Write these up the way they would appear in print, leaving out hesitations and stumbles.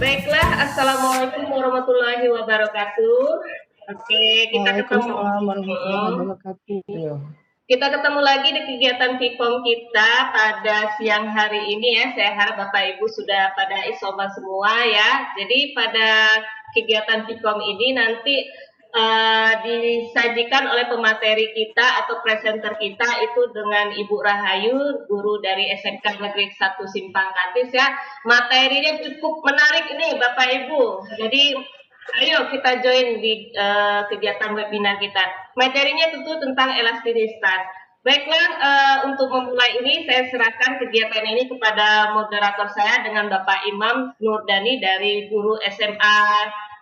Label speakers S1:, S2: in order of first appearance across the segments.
S1: Baiklah, Assalamualaikum warahmatullahi wabarakatuh. Oke, kita ketemu.
S2: Waalaikumsalam warahmatullahi
S1: Hmm,
S2: wabarakatuh.
S1: kita ketemu lagi di kegiatan Vkom kita pada siang hari ini ya. Saya harap Bapak Ibu sudah pada isoman semua ya. Jadi pada kegiatan Vkom ini nanti disajikan oleh pemateri kita atau presenter kita itu dengan Ibu Rahayu, guru dari SMK Negeri 1 Simpang Kantis ya. Materinya cukup menarik ini Bapak Ibu. Jadi ayo kita join di kegiatan webinar kita. Materinya tentu tentang elastisitas. Baiklah, untuk memulai ini saya serahkan kegiatan ini kepada moderator saya dengan Bapak Imam Nurdani dari guru SMA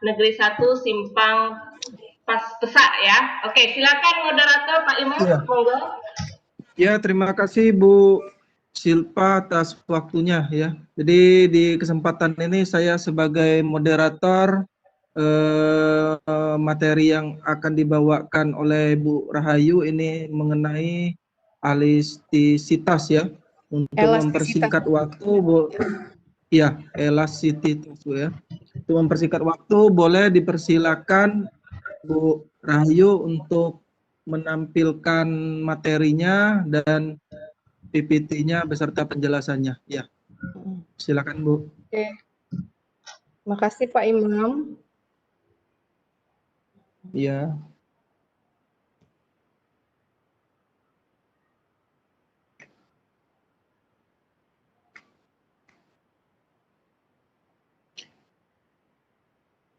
S1: Negeri 1 Simpang Pesak ya. Oke, silakan moderator Pak Imam, monggo.
S3: Ya, terima kasih Bu Silpa atas waktunya ya. Jadi di kesempatan ini saya sebagai moderator materi yang akan dibawakan oleh Bu Rahayu ini mengenai elastisitas ya. Untuk mempersingkat waktu Bu, ya elastisitas Bu ya. Untuk mempersingkat waktu boleh dipersilakan Bu Rahayu untuk menampilkan materinya dan PPT-nya beserta penjelasannya. Ya, silakan Bu.
S2: Oke, makasih Pak Imam.
S3: Ya.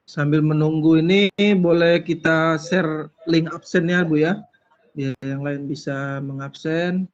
S3: Sambil menunggu ini boleh kita share link absennya Bu ya. Biar yang lain bisa mengabsen.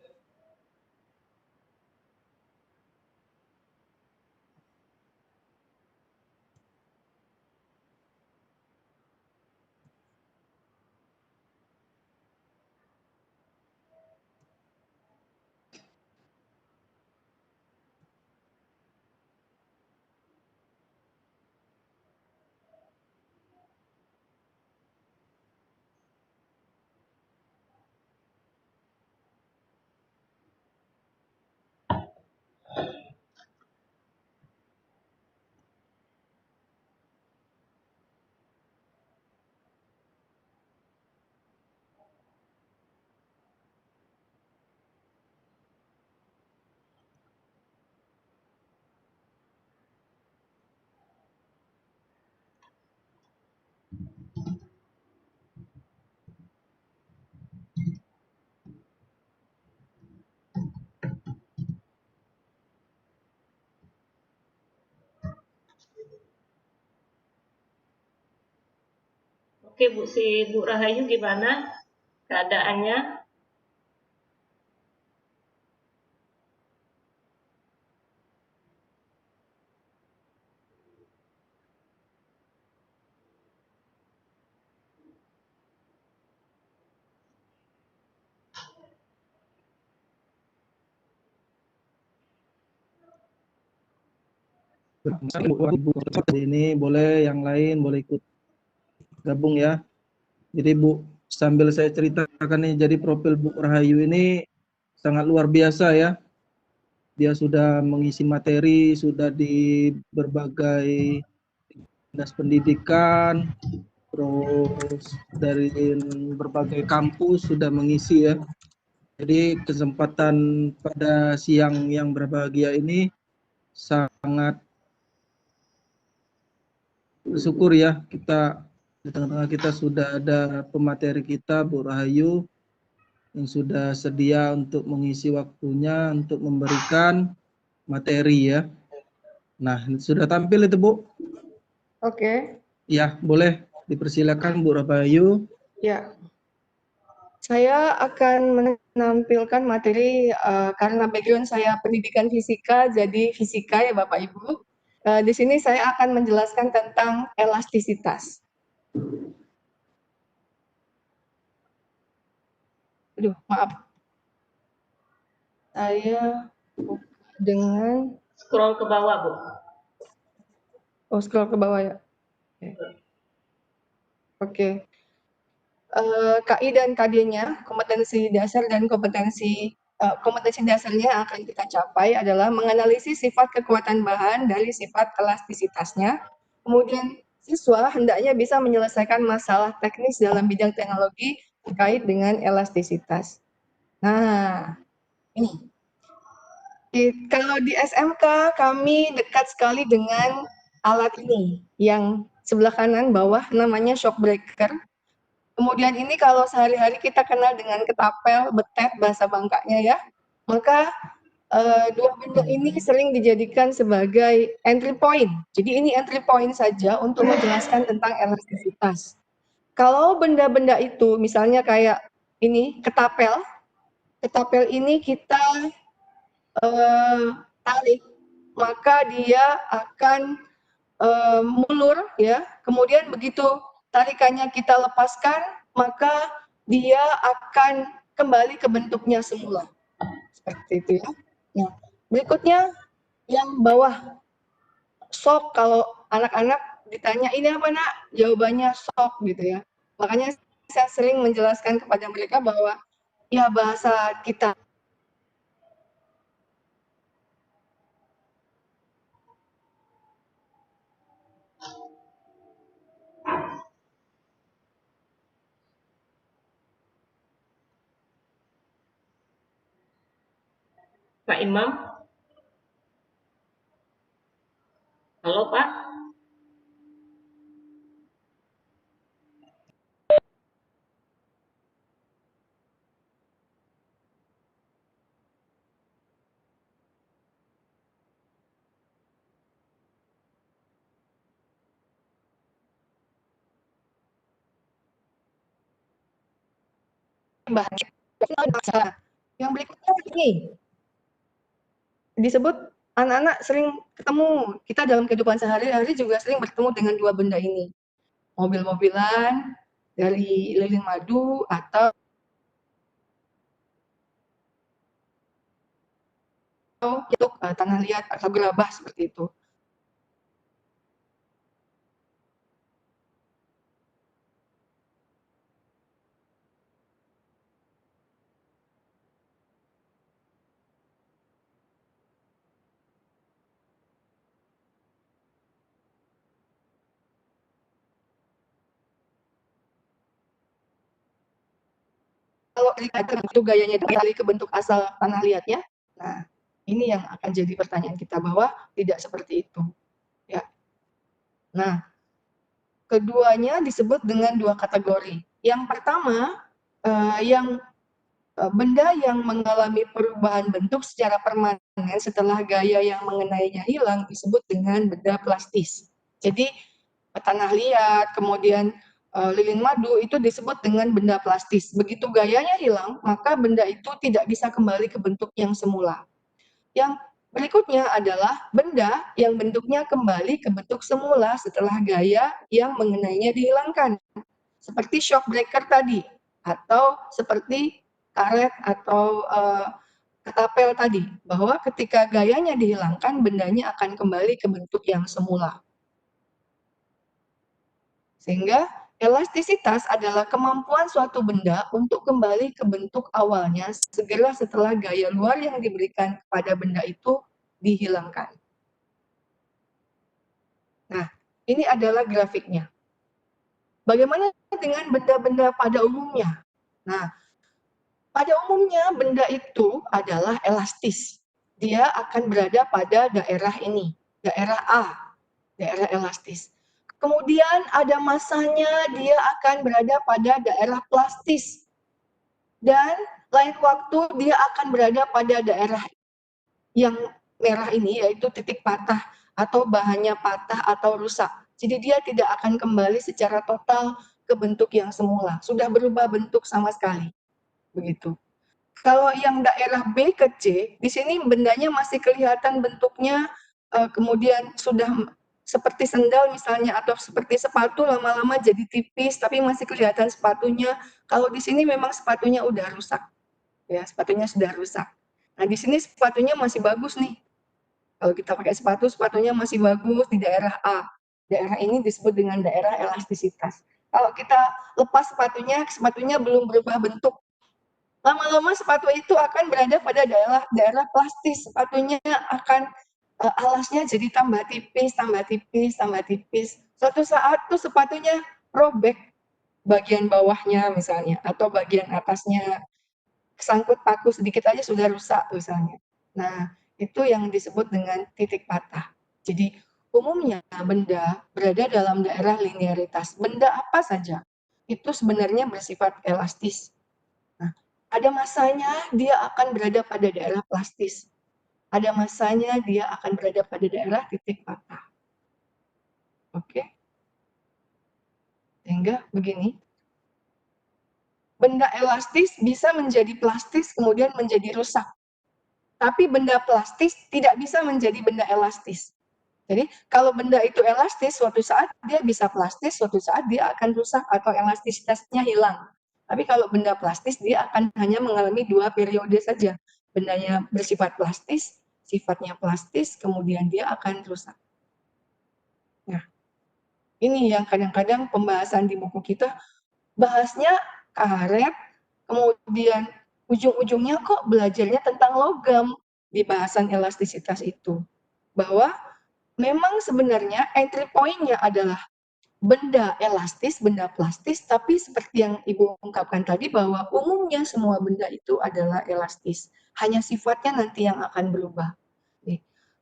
S1: Oke Bu, si Bu Rahayu gimana keadaannya?
S3: Ini boleh yang lain boleh ikut gabung ya. Jadi Bu, sambil saya ceritakan nih, jadi profil Bu Rahayu ini sangat luar biasa ya. Dia sudah mengisi materi, sudah di berbagai dinas pendidikan, terus dari berbagai kampus sudah mengisi ya. Jadi kesempatan pada siang yang berbahagia ini sangat bersyukur ya, kita di tengah-tengah kita sudah ada pemateri kita Bu Rahayu yang sudah sedia untuk mengisi waktunya untuk memberikan materi ya. Nah, sudah tampil itu Bu?
S2: Oke.
S3: Ya, boleh dipersilakan Bu Rahayu.
S2: Ya. Saya akan menampilkan materi karena background saya pendidikan fisika, jadi fisika ya Bapak Ibu. Di sini saya akan menjelaskan tentang elastisitas. Aduh, maaf. Saya buka dengan
S1: Scroll ke bawah Bu.
S2: Oh, scroll ke bawah ya. Oke. KI dan KD-nya, kompetensi dasar dan kompetensi kompetensi dasarnya yang akan kita capai adalah menganalisis sifat kekuatan bahan dari sifat elastisitasnya. Kemudian siswa hendaknya bisa menyelesaikan masalah teknis dalam bidang teknologi terkait dengan elastisitas. Nah, ini. Kalau di SMK kami dekat sekali dengan alat ini yang sebelah kanan bawah namanya shock breaker. Kemudian ini kalau sehari-hari kita kenal dengan ketapel, betet bahasa Bangkanya ya. Maka dua benda ini sering dijadikan sebagai entry point. Jadi ini entry point saja untuk menjelaskan tentang elastisitas. Kalau benda-benda itu misalnya kayak ini ketapel ini kita tarik, maka dia akan mulur ya. Kemudian begitu tarikannya kita lepaskan, maka dia akan kembali ke bentuknya semula. Seperti itu ya. Nah, berikutnya yang bawah shock. Kalau anak-anak ditanya ini apa nak, jawabannya shock gitu ya. Makanya saya sering menjelaskan kepada mereka bahwa ya bahasa kita
S1: Pak Imam. Halo Pak.
S2: bahan yang berikutnya ini disebut anak-anak sering ketemu, kita dalam kehidupan sehari-hari juga sering bertemu dengan dua benda ini, mobil-mobilan dari lilin madu atau untuk tanah liat atau gerabah seperti itu. Kalau itu gayanya kembali ke bentuk asal tanah liatnya, nah ini yang akan jadi pertanyaan kita bahwa tidak seperti itu. Ya. Nah, keduanya disebut dengan dua kategori. Yang pertama, benda yang mengalami perubahan bentuk secara permanen setelah gaya yang mengenainya hilang disebut dengan benda plastis. Jadi tanah liat, kemudian lilin madu itu disebut dengan benda plastis. Begitu gayanya hilang, maka benda itu tidak bisa kembali ke bentuk yang semula. Yang berikutnya adalah benda yang bentuknya kembali ke bentuk semula setelah gaya yang mengenainya dihilangkan. Seperti shock breaker tadi, atau seperti karet atau ketapel tadi, bahwa ketika gayanya dihilangkan, bendanya akan kembali ke bentuk yang semula. Sehingga elastisitas adalah kemampuan suatu benda untuk kembali ke bentuk awalnya segera setelah gaya luar yang diberikan kepada benda itu dihilangkan. Nah, ini adalah grafiknya. Bagaimana dengan benda-benda pada umumnya? Nah, pada umumnya benda itu adalah elastis. Dia akan berada pada daerah ini, daerah A, daerah elastis. Kemudian ada masanya dia akan berada pada daerah plastis. Dan lain waktu dia akan berada pada daerah yang merah ini, yaitu titik patah atau bahannya patah atau rusak. Jadi dia tidak akan kembali secara total ke bentuk yang semula. Sudah berubah bentuk sama sekali. Begitu. Kalau yang daerah B ke C, di sini bendanya masih kelihatan bentuknya, kemudian sudah seperti sendal misalnya atau seperti sepatu lama-lama jadi tipis tapi masih kelihatan sepatunya. Kalau di sini memang sepatunya udah rusak. Ya, sepatunya sudah rusak. Nah, di sini sepatunya masih bagus nih. Kalau kita pakai sepatu, sepatunya masih bagus di daerah A. Daerah ini disebut dengan daerah elastisitas. Kalau kita lepas sepatunya, sepatunya belum berubah bentuk. lama-lama sepatu itu akan berada pada daerah plastis. Sepatunya akan alasnya jadi tambah tipis, tambah tipis, tambah tipis. Suatu saat tuh sepatunya robek bagian bawahnya misalnya, atau bagian atasnya kesangkut paku sedikit aja sudah rusak misalnya. Nah, itu yang disebut dengan titik patah. Jadi umumnya benda berada dalam daerah linearitas. Benda apa saja itu sebenarnya bersifat elastis. Nah, ada masanya dia akan berada pada daerah plastis. Ada masanya dia akan berada pada daerah titik patah. Oke? Sehingga begini, benda elastis bisa menjadi plastis kemudian menjadi rusak. Tapi benda plastis tidak bisa menjadi benda elastis. Jadi kalau benda itu elastis, suatu saat dia bisa plastis, suatu saat dia akan rusak atau elastisitasnya hilang. Tapi kalau benda plastis, dia akan hanya mengalami 2 periode saja. Bendanya bersifat plastis, sifatnya plastis, kemudian dia akan rusak. Nah, ini yang kadang-kadang pembahasan di buku kita, bahasnya karet, kemudian ujung-ujungnya kok belajarnya tentang logam di bahasan elastisitas itu. Bahwa memang sebenarnya entry point-nya adalah benda elastis, benda plastis, tapi seperti yang Ibu ungkapkan tadi bahwa umumnya semua benda itu adalah elastis. Hanya sifatnya nanti yang akan berubah.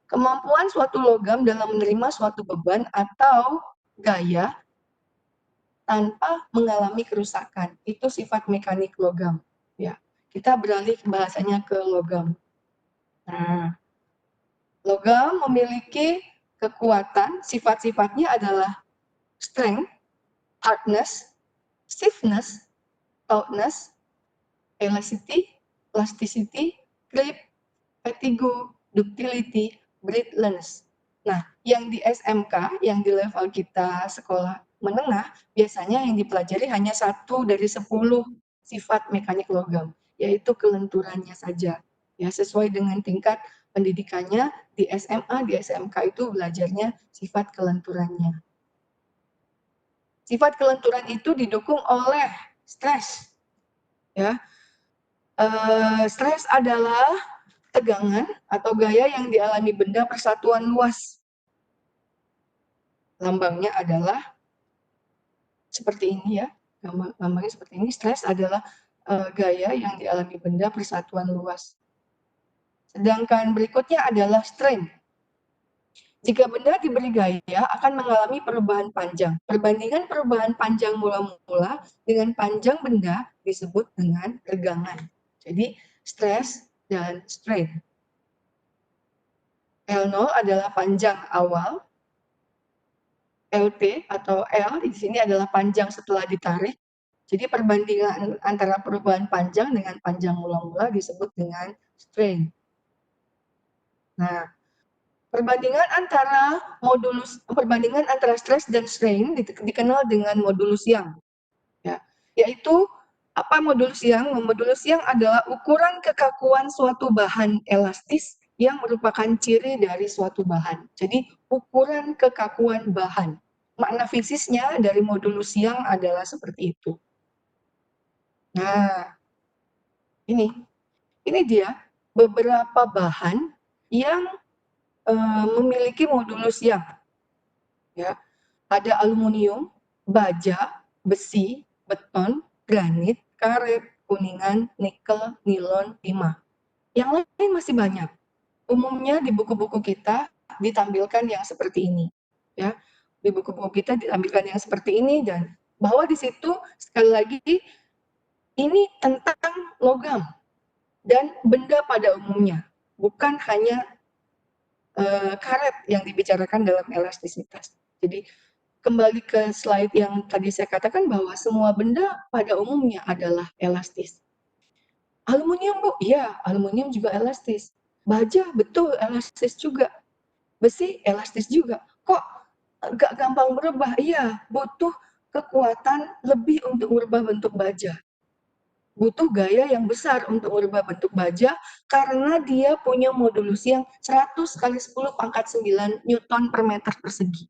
S2: Kemampuan suatu logam dalam menerima suatu beban atau gaya tanpa mengalami kerusakan. Itu sifat mekanik logam. Ya, kita beralih bahasanya ke logam. Nah, logam memiliki kekuatan, sifat-sifatnya adalah strength, hardness, stiffness, tautness, elasticity, plasticity, grip, fatigue, ductility, breathlessness. Nah, yang di SMK, yang di level kita sekolah menengah, biasanya yang dipelajari hanya 1 dari 10 sifat mekanik logam, yaitu kelenturannya saja. Ya, sesuai dengan tingkat pendidikannya di SMA, di SMK itu belajarnya sifat kelenturannya. Sifat kelenturan itu didukung oleh stres. Ya, stres adalah tegangan atau gaya yang dialami benda persatuan luas. Lambangnya adalah seperti ini ya, lambangnya seperti ini. Stres adalah gaya yang dialami benda persatuan luas. Sedangkan berikutnya adalah strain. Jika benda diberi gaya akan mengalami perubahan panjang. Perbandingan perubahan panjang mula-mula dengan panjang benda disebut dengan regangan. Jadi stress dan strain. L0 adalah panjang awal. LT atau L di sini adalah panjang setelah ditarik. Jadi perbandingan antara perubahan panjang dengan panjang mula-mula disebut dengan strain. Nah, perbandingan antara stress dan strain dikenal dengan modulus Young. Ya, yaitu apa modulus Young? Modulus Young adalah ukuran kekakuan suatu bahan elastis yang merupakan ciri dari suatu bahan. Jadi ukuran kekakuan bahan. Makna fisiknya dari modulus Young adalah seperti itu. Nah, ini dia beberapa bahan yang memiliki modulus Young. Ya, ada aluminium, baja, besi, beton, granit, karet, kuningan, nikel, nilon, timah. Yang lain masih banyak. Umumnya di buku-buku kita ditampilkan yang seperti ini. Ya, di buku-buku kita ditampilkan yang seperti ini dan bahwa di situ sekali lagi ini tentang logam dan benda pada umumnya, bukan hanya karet yang dibicarakan dalam elastisitas. Jadi kembali ke slide yang tadi saya katakan bahwa semua benda pada umumnya adalah elastis. Aluminium, Bu? Iya, aluminium juga elastis. Baja, betul, elastis juga. Besi, elastis juga. Kok gak gampang berubah? Iya, butuh kekuatan lebih untuk merubah bentuk baja. Butuh gaya yang besar untuk merubah bentuk baja karena dia punya modulus yang 100 kali 10 pangkat 9 Newton per meter persegi.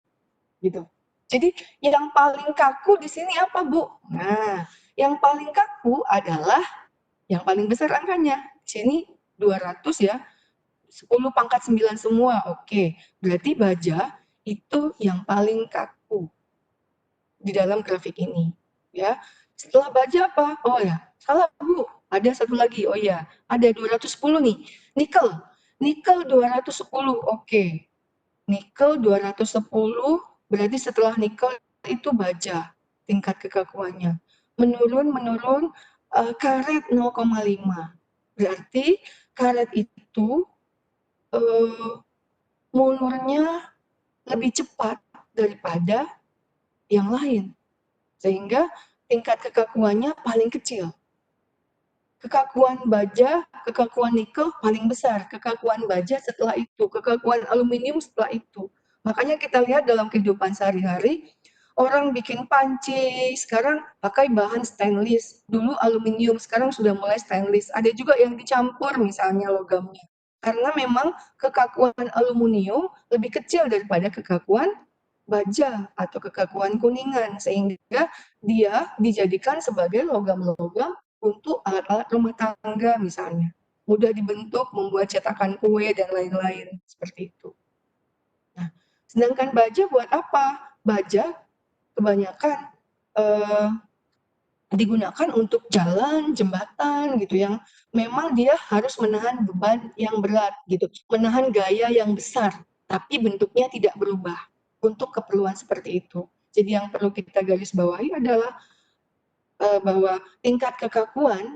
S2: Gitu. Jadi yang paling kaku di sini apa, Bu? Nah, yang paling kaku adalah yang paling besar angkanya. Di sini 200 ya, 10 pangkat 9 semua, oke. Berarti baja itu yang paling kaku di dalam grafik ini. Ya. Setelah baja apa? Oh ya, salah Bu, ada satu lagi. Oh ya, ada 210 nih. Nikel. Nikel 210, oke. Nikel 210 berarti setelah nikel itu baja tingkat kekakuannya. Menurun karet 0,5. Berarti karet itu munurnya lebih cepat daripada yang lain. Sehingga tingkat kekakuannya paling kecil. Kekakuan baja, kekakuan nikel paling besar, kekakuan baja setelah itu, kekakuan aluminium setelah itu. Makanya kita lihat dalam kehidupan sehari-hari, orang bikin panci, sekarang pakai bahan stainless. Dulu aluminium, sekarang sudah mulai stainless. Ada juga yang dicampur misalnya logamnya. Karena memang kekakuan aluminium lebih kecil daripada kekakuan baja atau kekakuan kuningan, sehingga dia dijadikan sebagai logam-logam untuk alat-alat rumah tangga misalnya. Mudah dibentuk, membuat cetakan kue dan lain-lain, seperti itu. Nah, sedangkan baja buat apa? Baja kebanyakan digunakan untuk jalan, jembatan gitu yang memang dia harus menahan beban yang berat gitu, menahan gaya yang besar, tapi bentuknya tidak berubah untuk keperluan seperti itu. Jadi yang perlu kita garis bawahi adalah bahwa tingkat kekakuan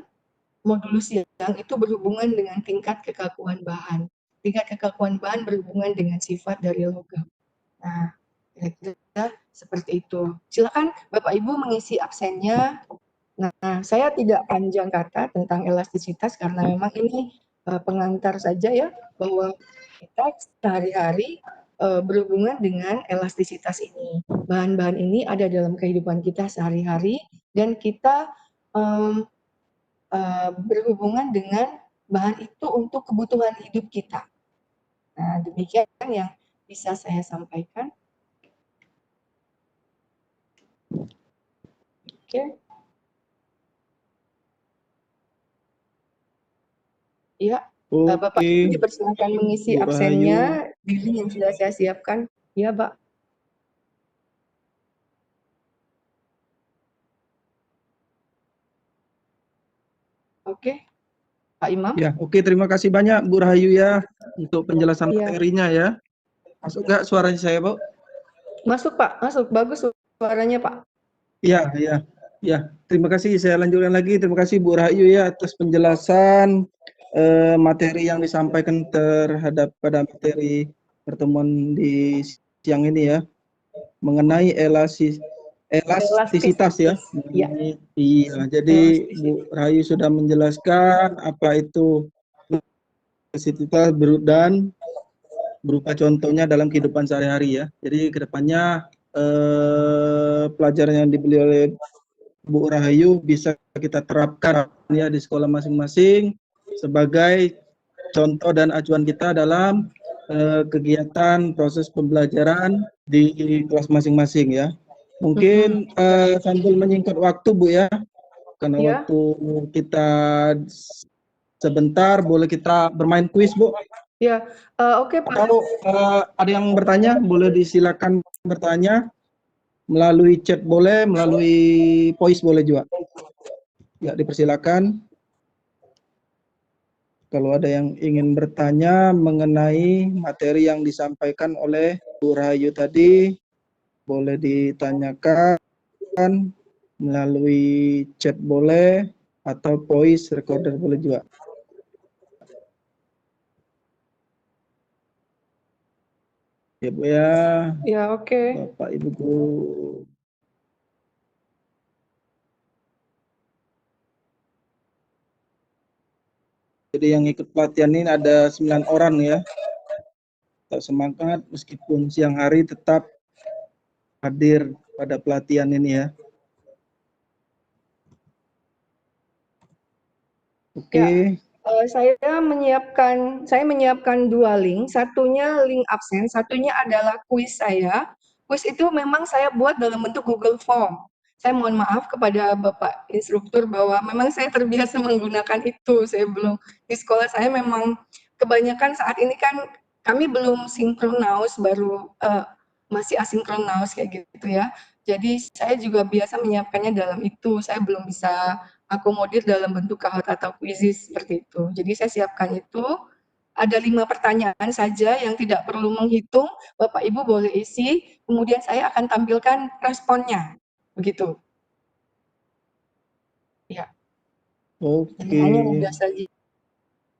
S2: modulus yang itu berhubungan dengan tingkat kekakuan bahan. Tingkat kekakuan bahan berhubungan dengan sifat dari logam. Nah, kira-kira seperti itu. Silakan Bapak Ibu mengisi absennya. Nah, saya tidak panjang kata tentang elastisitas karena memang ini pengantar saja ya, bahwa kita sehari-hari berhubungan dengan elastisitas ini. Bahan-bahan ini ada dalam kehidupan kita sehari-hari dan kita berhubungan dengan bahan itu untuk kebutuhan hidup kita. Nah, demikian yang bisa saya sampaikan. Oke. Ya, Bapak Ibu dipersilakan mengisi absennya di link yang sudah saya siapkan. Ya, Pak. Oke, Pak Imam.
S3: Ya, oke, terima kasih banyak Bu Rahayu ya untuk penjelasan materinya ya. Masuk nggak suaranya saya, Bu?
S2: Masuk, Pak. Masuk. Bagus suaranya, Pak.
S3: Iya, iya. Ya, terima kasih. Saya lanjutkan lagi. Terima kasih Bu Rahayu ya atas penjelasan materi yang disampaikan terhadap pada materi pertemuan di siang ini ya, mengenai elastisitas ya. Iya, jadi Bu Rahayu sudah menjelaskan apa itu elastisitas dan berupa contohnya dalam kehidupan sehari-hari ya. Jadi kedepannya pelajaran yang dibeli oleh Bu Rahayu bisa kita terapkan ya di sekolah masing-masing sebagai contoh dan acuan kita dalam kegiatan proses pembelajaran di kelas masing-masing ya. Mungkin sambil menyingkat waktu Bu ya, karena waktu kita sebentar, boleh kita bermain kuis Bu?
S2: Ya, oke Pak.
S3: Kalau ada yang bertanya, boleh disilakan bertanya. Melalui chat boleh, melalui voice boleh juga. Ya, dipersilakan. Kalau ada yang ingin bertanya mengenai materi yang disampaikan oleh Bu Rahayu tadi, boleh ditanyakan melalui chat boleh, atau voice recorder boleh juga. Ya Bu ya.
S2: Ya, oke.
S3: Bapak Ibu Guru. Jadi yang ikut pelatihan ini ada 9 orang ya. Tetap semangat meskipun siang hari tetap hadir pada pelatihan ini ya. Oke.
S2: Saya menyiapkan 2 link, satunya link absen, satunya adalah kuis saya. Kuis itu memang saya buat dalam bentuk Google Form. saya mohon maaf kepada Bapak instruktur bahwa memang saya terbiasa menggunakan itu. Saya belum di sekolah saya memang kebanyakan saat ini kan kami belum sinkronaus, baru masih asinkronaus kayak gitu ya. Jadi saya juga biasa menyiapkannya dalam itu. Saya belum bisa akomodir dalam bentuk kahot atau kuisis seperti itu. Jadi saya siapkan itu. Ada 5 pertanyaan saja yang tidak perlu menghitung, Bapak Ibu boleh isi, kemudian saya akan tampilkan responnya. Begitu. Ya,
S3: Oke.
S2: hanya mudah saja.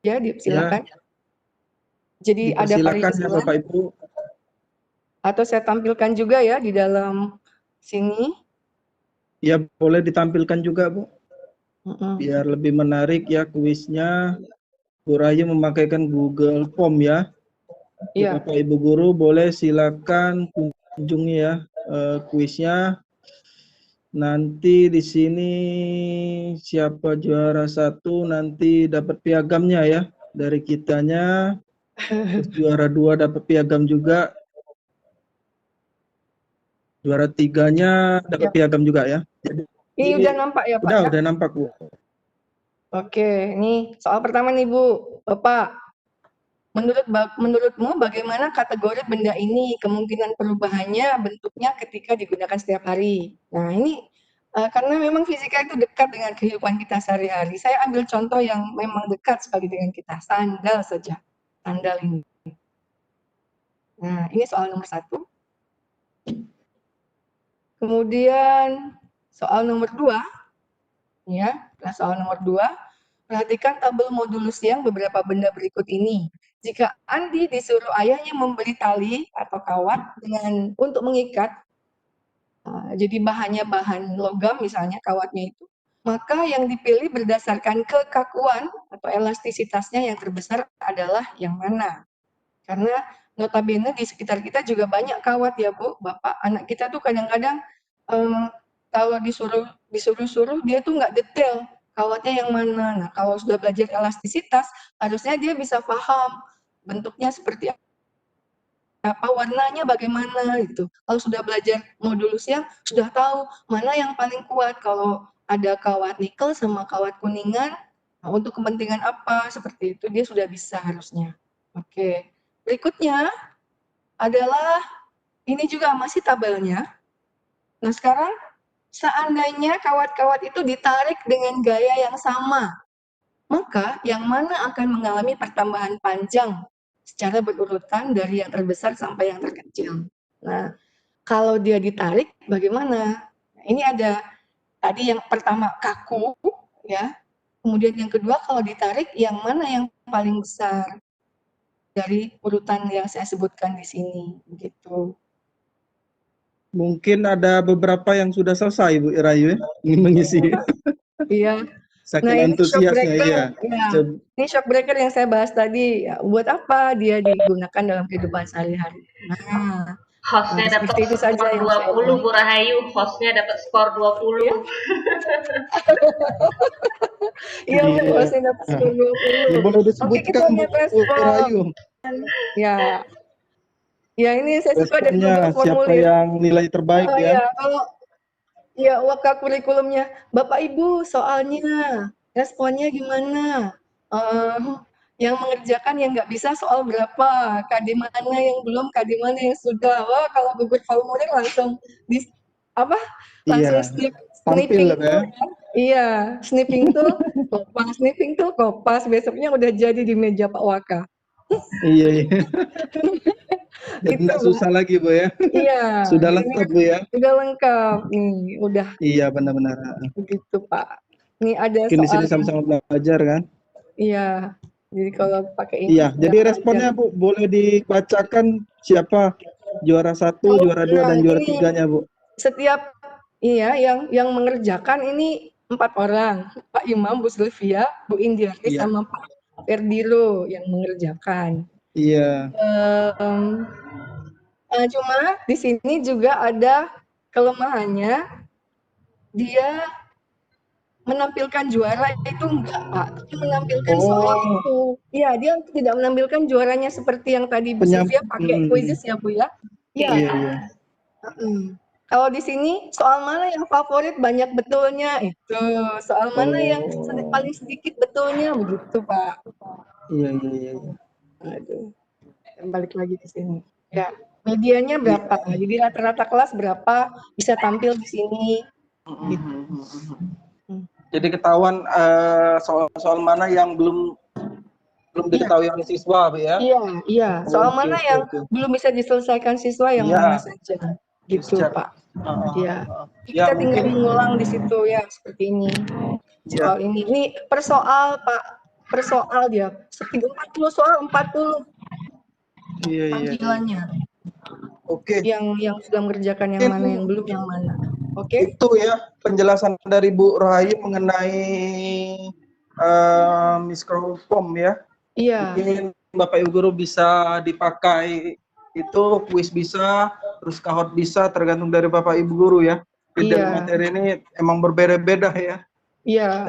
S2: Ya, silakan. Jadi ada
S3: Dipersilakan ya
S2: variasinya.
S3: Bapak Ibu.
S2: Atau saya tampilkan juga ya di dalam sini.
S3: Ya, boleh ditampilkan juga, Bu.
S2: Mm-mm.
S3: Biar lebih menarik ya kuisnya. Bu Rahayu memakaikan Google Form ya.
S2: Iya.
S3: Bapak Ibu guru boleh silakan kunjungi ya kuisnya. Nanti di sini siapa juara 1 nanti dapat piagamnya ya dari kitanya. Terus juara 2 dapat piagam juga. Juara 3-nya dapat
S2: Ya.
S3: piagam juga ya. Jadi,
S2: Ini udah nampak ya Pak?
S3: Udah nampak Bu.
S2: Oke, ini soal pertama nih Bu, Bapak. Menurutmu bagaimana kategori benda ini, kemungkinan perubahannya, bentuknya ketika digunakan setiap hari? Nah ini karena memang fisika itu dekat dengan kehidupan kita sehari-hari. Saya ambil contoh yang memang dekat sekali dengan kita, sandal saja. Sandal ini. Nah ini soal nomor 1. Kemudian soal nomor 2. Ya, soal nomor 2. Perhatikan tabel modulus yang beberapa benda berikut ini. Jika Andi disuruh ayahnya membeli tali atau kawat untuk mengikat, jadi bahannya bahan logam misalnya kawatnya itu, maka yang dipilih berdasarkan kekakuan atau elastisitasnya yang terbesar adalah yang mana. Karena notabene di sekitar kita juga banyak kawat ya Bu, Bapak. Anak kita tuh kadang-kadang kalau disuruh dia tuh nggak detail kawatnya yang mana. Nah, kalau sudah belajar elastisitas, harusnya dia bisa paham bentuknya seperti apa, warnanya bagaimana gitu. Kalau sudah belajar modulusnya, sudah tahu mana yang paling kuat. Kalau ada kawat nikel sama kawat kuningan, nah untuk kepentingan apa, seperti itu dia sudah bisa harusnya. Oke, berikutnya adalah ini juga masih tabelnya. Nah sekarang seandainya kawat-kawat itu ditarik dengan gaya yang sama, maka yang mana akan mengalami pertambahan panjang secara berurutan dari yang terbesar sampai yang terkecil. Nah, kalau dia ditarik bagaimana? Nah, ini ada tadi yang pertama kaku, ya. Kemudian yang kedua kalau ditarik yang mana yang paling besar dari urutan yang saya sebutkan di sini, begitu.
S3: Mungkin ada beberapa yang sudah selesai Bu Rahayu ya, ingin mengisi.
S2: Iya.
S3: Saking
S2: Nah ini shock
S3: antusiasnya
S2: breaker,
S3: ya.
S2: Ini shock breaker yang saya bahas tadi. Ya, buat apa dia digunakan dalam kehidupan sehari-hari? Nah,
S1: Hostnya dapat
S2: seperti itu saja
S1: skor
S2: yang
S1: 20 Bu Rahayu, hostnya dapat skor 20.
S2: Iya, Bu, hostnya dapat skor 20.
S3: Ya, boleh
S2: Oke, kita
S3: disebutkan
S2: lihat
S3: Bu
S2: respon.
S3: Rahayu.
S2: Ya. Ya, ini saya suka dari
S3: Responnya
S2: beberapa
S3: siapa
S2: formulir.
S3: yang nilai terbaik ya?
S2: Ya, kalau waktu kurikulumnya, Bapak Ibu soalnya responnya gimana? Yang mengerjakan yang nggak bisa soal berapa? KD mana yang belum? KD mana yang sudah? Wah, kalau gugur formulir langsung langsung
S3: Iya.
S2: snipping
S3: Tampil
S2: tuh
S3: ya.
S2: kan? Iya, snipping tuh kopas besoknya udah jadi di meja Pak Waka.
S3: Iya. Jadi
S2: Itu,
S3: nggak susah lagi Bu ya.
S2: Iya.
S3: Sudah lengkap Bu ya.
S2: Udah lengkap. Nih, udah.
S3: Iya benar-benar.
S2: Begitu Pak. Ini ada
S3: Mungkin di
S2: soal.
S3: sini sama-sama belajar kan?
S2: Iya. Jadi kalau pakai ini.
S3: Iya. Jadi responnya Bu boleh dibacakan siapa juara 1, juara 2 dan juara 3-nya Bu.
S2: Setiap yang mengerjakan ini 4 orang. Pak Imam, Bu Sylvia, Bu Indiarti sama Pak Ferdilo yang mengerjakan.
S3: Iya.
S2: Cuma di sini juga ada kelemahannya, dia menampilkan juara itu enggak Pak, tapi menampilkan soal itu. Iya, dia tidak menampilkan juaranya seperti yang tadi Bu Sylvia pakai quizzes ya Bu ya. Iya. Kalau di sini soal mana yang favorit banyak betulnya itu, soal mana yang
S3: Oh,
S2: paling sedikit betulnya begitu, Pak.
S3: iya, iya, iya, iya.
S2: Aduh, balik lagi ke sini. Ya, medianya
S3: Iya.
S2: berapa? Jadi rata-rata kelas berapa bisa tampil di sini gitu. Hmm.
S3: Jadi ketahuan soal-soal mana yang belum belum
S2: Iya,
S3: diketahui oleh siswa, Bu ya?
S2: iya, iya. Soal
S3: Oke,
S2: mana
S3: oke,
S2: yang
S3: oke.
S2: belum bisa diselesaikan siswa yang mana
S3: Iya,
S2: saja gitu,
S3: secara,
S2: Pak. Iya. Jadi
S3: ya
S2: kita tinggal
S3: mungkin,
S2: mengulang di situ ya seperti ini.
S3: ya,
S2: Soal ini per soal, Pak. Per soal dia. 40 soal 40
S3: iya, iya, iya.
S2: tampilannya.
S3: Oke,
S2: Yang sudah mengerjakan yang mana, yang
S3: mungkin
S2: belum yang mana. Oke?
S3: itu ya penjelasan dari Bu Rahayu mengenai miskom ya.
S2: Iya,
S3: Mungkin Bapak Ibu guru bisa dipakai itu kuis bisa, terus kahot bisa, tergantung dari Bapak Ibu guru ya. Jadi dari
S2: iya,
S3: materi ini emang berbeda-beda ya.
S2: iya.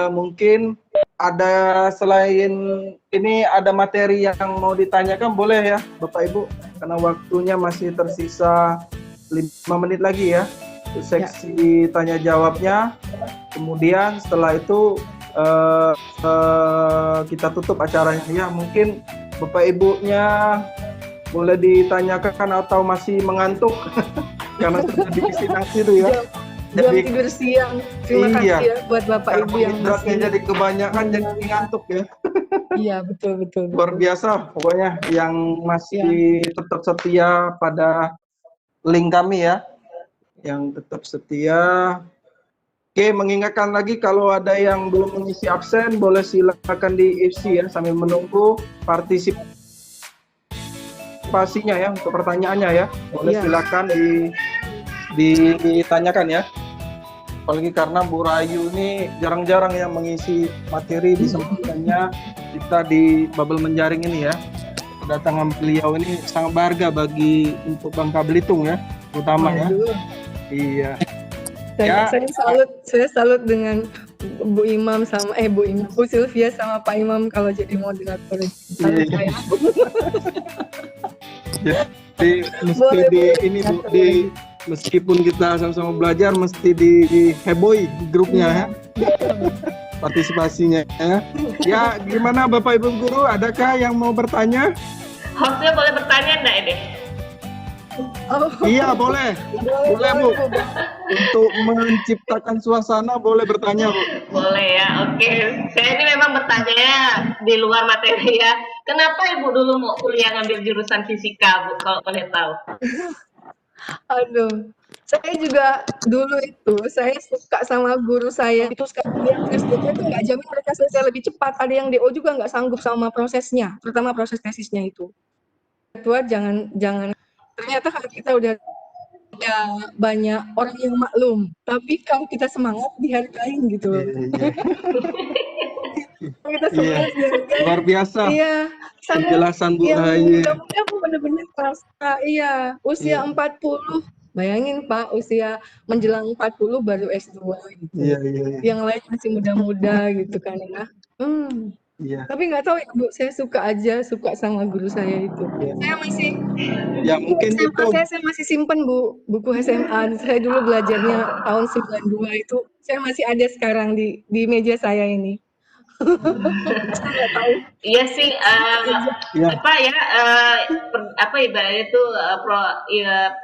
S3: Mungkin ada selain ini ada materi yang mau ditanyakan boleh ya Bapak Ibu, karena waktunya masih tersisa 5 menit lagi ya untuk seksi tanya jawabnya. Kemudian setelah itu kita tutup acaranya ya. Mungkin Bapak Ibunya boleh ditanyakan atau masih mengantuk karena sudah diisi nasi itu ya.
S2: Jam tidur siang. Terima kasih ya buat Bapak Ibu yang di sini.
S3: Jadi kebanyakan jadi ngantuk ya.
S2: Iya, betul.
S3: Luar biasa pokoknya yang masih tetap setia pada link kami ya. Yang tetap setia. Oke, mengingatkan lagi kalau ada yang belum mengisi absen boleh silakan diisi ya sambil menunggu partisipasinya ya untuk pertanyaannya ya. Boleh silakan ditanyakan ya. Apalagi karena Bu Rahayu ini jarang-jarang yang mengisi materi di semuanya kita di Bubble Menjaring ini ya. Kedatangan beliau ini sangat berharga bagi untuk Bangka Belitung ya, terutama ya. Iya.
S2: Saya salut dengan Bu Imam sama Bu Sylvia sama Pak Imam kalau jadi moderator.
S3: Iya. Jadi mesti meskipun kita sama-sama belajar mesti dihebohi grupnya ya. Partisipasinya ya. Ya, gimana Bapak Ibu guru, adakah yang mau bertanya?
S1: Hostnya boleh bertanya enggak ini?
S3: Iya, boleh Bu. Untuk menciptakan suasana boleh bertanya Bu.
S1: Boleh ya, oke. Saya ini memang bertanya di luar materi ya. Kenapa Ibu dulu mau kuliah ngambil jurusan fisika Bu, kalau boleh tahu?
S2: Aduh, saya juga dulu itu saya suka sama guru saya itu sekarang yang S2 itu nggak jamin mereka selesai lebih cepat. Ada yang DO juga nggak sanggup sama prosesnya, terutama proses tesisnya itu. Tua jangan ternyata kalau kita udah banyak orang yang maklum, tapi kalau kita semangat dihargain gitu loh. Kita semangat dihargain.
S3: Luar biasa.
S2: Iya,
S3: penjelasan Bu Rahayu.
S2: Mudah-mudahan benar-benar terasa. Iya, usia 40. Bayangin Pak, usia menjelang 40 baru S2 gitu.
S3: Iya.
S2: Yang lain masih muda-muda gitu kan ya.
S3: Iya.
S2: Tapi nggak tahu ya Bu, saya suka sama guru saya itu. Saya masih
S3: mungkin
S2: SMA, saya masih simpen Bu, buku SMA. Saya dulu belajarnya tahun 92 itu. Saya masih ada sekarang di meja saya ini.
S1: Iya sih, ibaratnya itu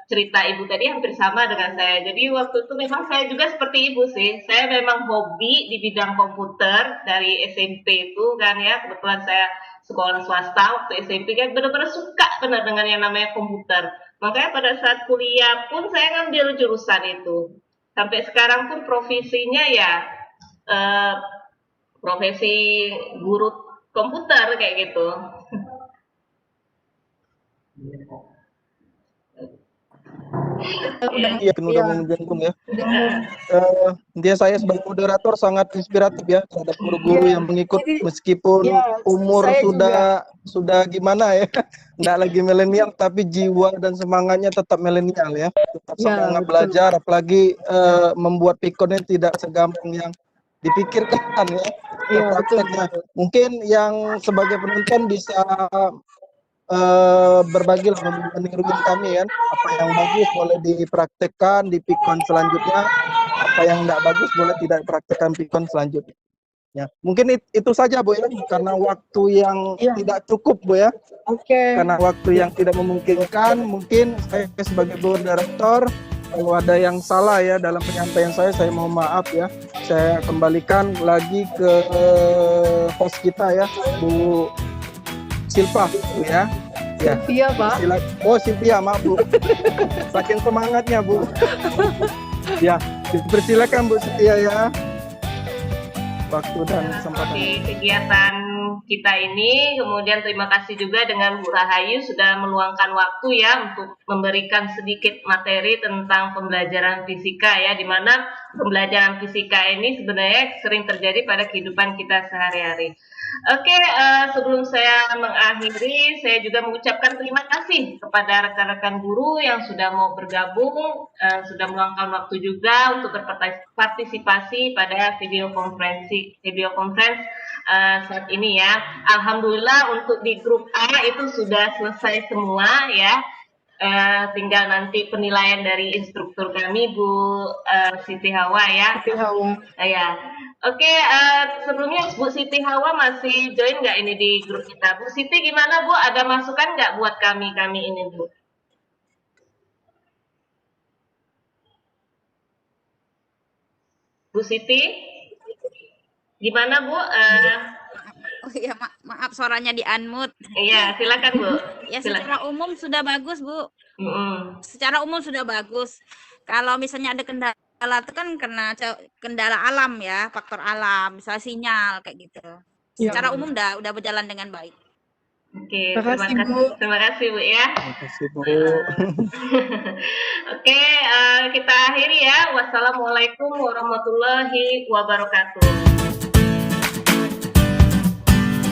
S1: cerita Ibu tadi hampir sama dengan saya. Jadi waktu itu memang saya juga seperti Ibu sih. Saya memang hobi di bidang komputer dari SMP itu kan ya. Kebetulan saya sekolah swasta waktu SMP kan benar-benar suka benar dengan yang namanya komputer. Makanya pada saat kuliah pun saya ngambil jurusan itu. Sampai sekarang pun profesinya ya profesi guru komputer kayak gitu.
S3: Iya, udah menjangkung ya. Dia saya sebagai moderator sangat inspiratif ya terhadap guru-guru yang mengikut meskipun umur sudah gimana ya, nggak lagi milenial tapi jiwa dan semangatnya tetap milenial ya, tetap semangat belajar, apalagi membuat pikonnya tidak segampang yang dipikirkan ya. Mungkin yang sebagai penonton bisa berbagi meniruin kami kan. Apa yang bagus boleh dipraktekkan di pikon selanjutnya. Apa yang tidak bagus boleh tidak dipraktekkan pikon selanjutnya. Ya, mungkin itu saja Bu ya, karena waktu yang
S2: Iya.
S3: tidak cukup Bu ya.
S2: Oke.
S3: Karena waktu yang tidak memungkinkan, mungkin saya sebagai board director, kalau ada yang salah ya dalam penyampaian saya mohon maaf ya. Saya kembalikan lagi ke host kita ya, Bu Silva Bu ya. Ya.
S2: Iya, Pak.
S3: Oh Silvia, maaf Bu. Saking semangatnya Bu. Ya, dipersilakan Bu Silvia ya. Waktu dan kesempatan.
S1: Di kegiatan kita ini, kemudian terima kasih juga dengan Bu Rahayu sudah meluangkan waktu ya untuk memberikan sedikit materi tentang pembelajaran fisika ya, di mana pembelajaran fisika ini sebenarnya sering terjadi pada kehidupan kita sehari-hari. Oke, sebelum saya mengakhiri, saya juga mengucapkan terima kasih kepada rekan-rekan guru yang sudah mau bergabung, sudah meluangkan waktu juga untuk berpartisipasi pada video conference saat ini ya. Alhamdulillah untuk di grup A itu sudah selesai semua ya. Tinggal nanti penilaian dari instruktur kami Bu Siti Hawa ya.
S2: Siti Hawa.
S1: Ya. Oke, sebelumnya Bu Siti Hawa masih join nggak ini di grup kita? Bu Siti gimana Bu? Ada masukan nggak buat kami ini Bu? Bu Siti, gimana Bu?
S4: Oh iya, maaf suaranya di unmute.
S1: Iya, silakan Bu.
S4: Ya secara umum sudah bagus Bu. Secara umum sudah bagus. Kalau misalnya ada kendala itu kan karena kendala alam ya, faktor alam, misalnya sinyal kayak gitu. Secara umum udah berjalan dengan baik.
S1: Oke,
S2: terima kasih Bu.
S1: Terima kasih Bu ya.
S3: Terima kasih Bu.
S1: Oke, kita akhiri ya. Wassalamualaikum warahmatullahi wabarakatuh.